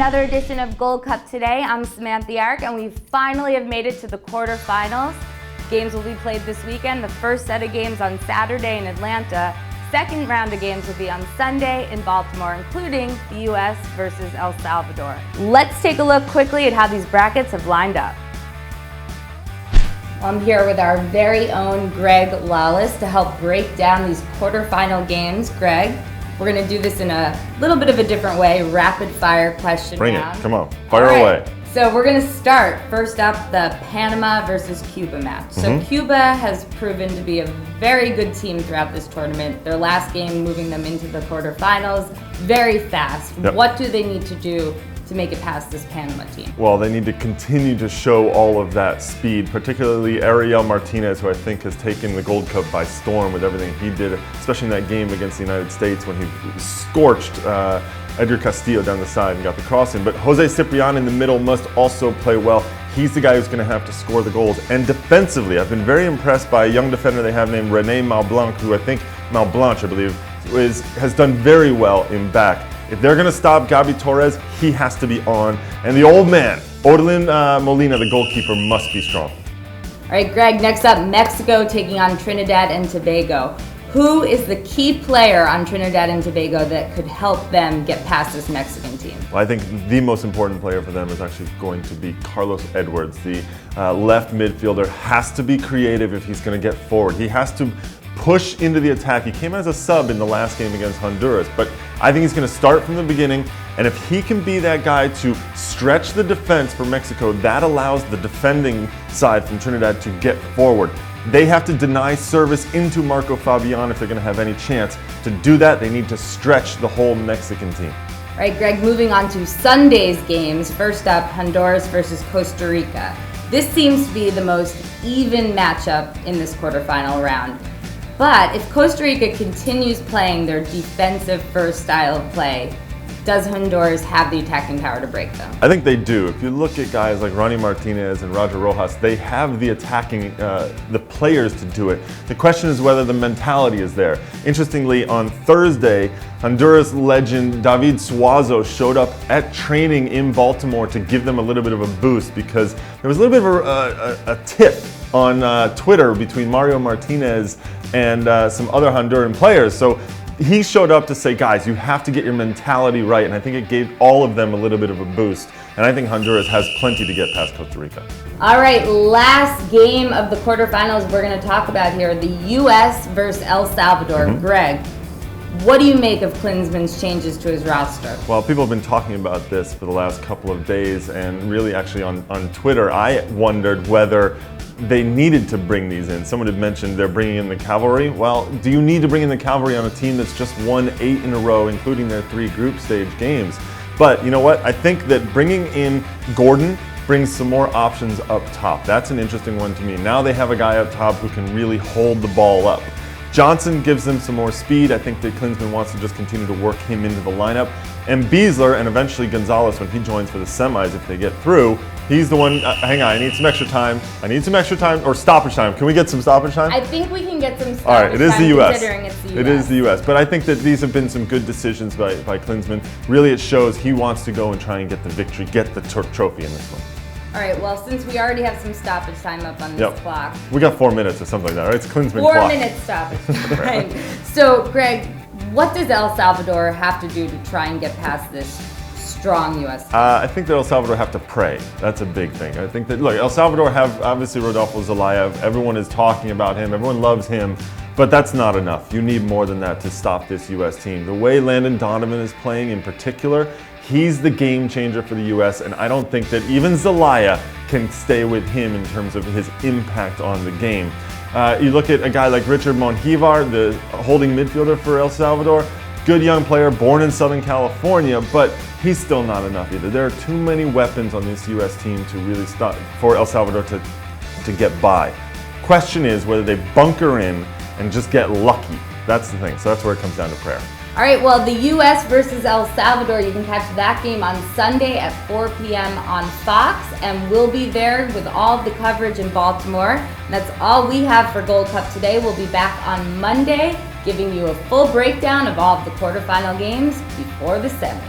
another edition of Gold Cup Today. I'm Samantha Yarock, and we finally have made it to the quarterfinals. Games will be played this weekend. The first set of games on Saturday in Atlanta. Second round of games will be on Sunday in Baltimore, including the U.S. versus El Salvador. Let's take a look quickly at how these brackets have lined up. I'm here with our very own Greg Lalas to help break down these quarterfinal games. Greg, we're going to do this in a little bit of a different way, rapid fire question Bring round. it, come on, fire away. So we're going to start, first up, the Panama versus Cuba match. So Cuba has proven to be a very good team throughout this tournament. Their last game moving them into the quarterfinals, very fast. Yep. What do they need to do to make it past this Panama team? Well, they need to continue to show all of that speed, particularly Ariel Martinez, who I think has taken the Gold Cup by storm with everything he did, especially in that game against the United States when he scorched Edgar Castillo down the side and got the cross in. But Jose Ciprian in the middle must also play well. He's the guy who's going to have to score the goals. And defensively, I've been very impressed by a young defender they have named René Malblanc, who I think, Malblanche, I believe, has done very well in back. If they're going to stop Gabi Torres, he has to be on. And the old man, Orlin Molina, the goalkeeper, must be strong. All right, Greg, next up, Mexico taking on Trinidad and Tobago. Who is the key player on Trinidad and Tobago that could help them get past this Mexican team? Well, I think the most important player for them is actually going to be Carlos Edwards. The left midfielder has to be creative if he's going to get forward. He has to push into the attack. He came as a sub in the last game against Honduras, but I think he's going to start from the beginning, and if he can be that guy to stretch the defense for Mexico, that allows the defending side from Trinidad to get forward. They have to deny service into Marco Fabian if they're going to have any chance. To do that, they need to stretch the whole Mexican team. All right, Greg, moving on to Sunday's games. First up, Honduras versus Costa Rica. This seems to be the most even matchup in this quarterfinal round. But if Costa Rica continues playing their defensive first style of play, does Honduras have the attacking power to break them? I think they do. If you look at guys like Ronnie Martinez and Roger Rojas, they have the attacking, the players to do it. The question is whether the mentality is there. Interestingly, on Thursday, Honduras legend David Suazo showed up at training in Baltimore to give them a little bit of a boost because there was a little bit of a tiff on Twitter between Mario Martinez and some other Honduran players. So he showed up to say, guys, you have to get your mentality right, and I think it gave all of them a little bit of a boost, and I think Honduras has plenty to get past Costa Rica. All right, last game of the quarterfinals we're going to talk about here, the U.S. versus El Salvador. Greg, what do you make of Klinsmann's changes to his roster? Well, people have been talking about this for the last couple of days, and really actually on Twitter, I wondered whether they needed to bring these in. Someone had mentioned they're bringing in the cavalry. Well, do you need to bring in the cavalry on a team that's just won 8 in a row, including their 3 group stage games? But you know what? I think that bringing in Gordon brings some more options up top. That's an interesting one to me. Now they have a guy up top who can really hold the ball up. Johnson gives them some more speed. I think that Klinsmann wants to just continue to work him into the lineup. And Beasler and eventually Gonzalez, when he joins for the semis, if they get through, he's the one, hang on, I need some extra time. I need some extra time, or stoppage time. Can we get some stoppage time? I think we can get some stoppage time. All right, it is the U.S. Considering it's the U.S. It is the U.S. But I think that these have been some good decisions by Klinsmann. Really, it shows he wants to go and try and get the victory, get the trophy in this one. All right, well, since we already have some stoppage time up on this clock. We got 4 minutes or something like that, right? It's Klinsmann 4 clock. minutes stoppage time. So, Greg, what does El Salvador have to do to try and get past this strong U.S. team? I think that El Salvador have to pray. That's a big thing. I think that, look, El Salvador have obviously Rodolfo Zelaya. Everyone is talking about him. Everyone loves him. But that's not enough. You need more than that to stop this U.S. team. The way Landon Donovan is playing in particular, he's the game changer for the U.S., and I don't think that even Zelaya can stay with him in terms of his impact on the game. You look at a guy like Richard Monjivar, the holding midfielder for El Salvador, good young player, born in Southern California, but he's still not enough either. There are too many weapons on this U.S. team to really stop for El Salvador to get by. Question is whether they bunker in and just get lucky. That's the thing. So that's where it comes down to prayer. All right, well, the U.S. versus El Salvador, you can catch that game on Sunday at 4 p.m. on Fox, and we'll be there with all the coverage in Baltimore. And that's all we have for Gold Cup today. We'll be back on Monday, giving you a full breakdown of all of the quarterfinal games before the semis.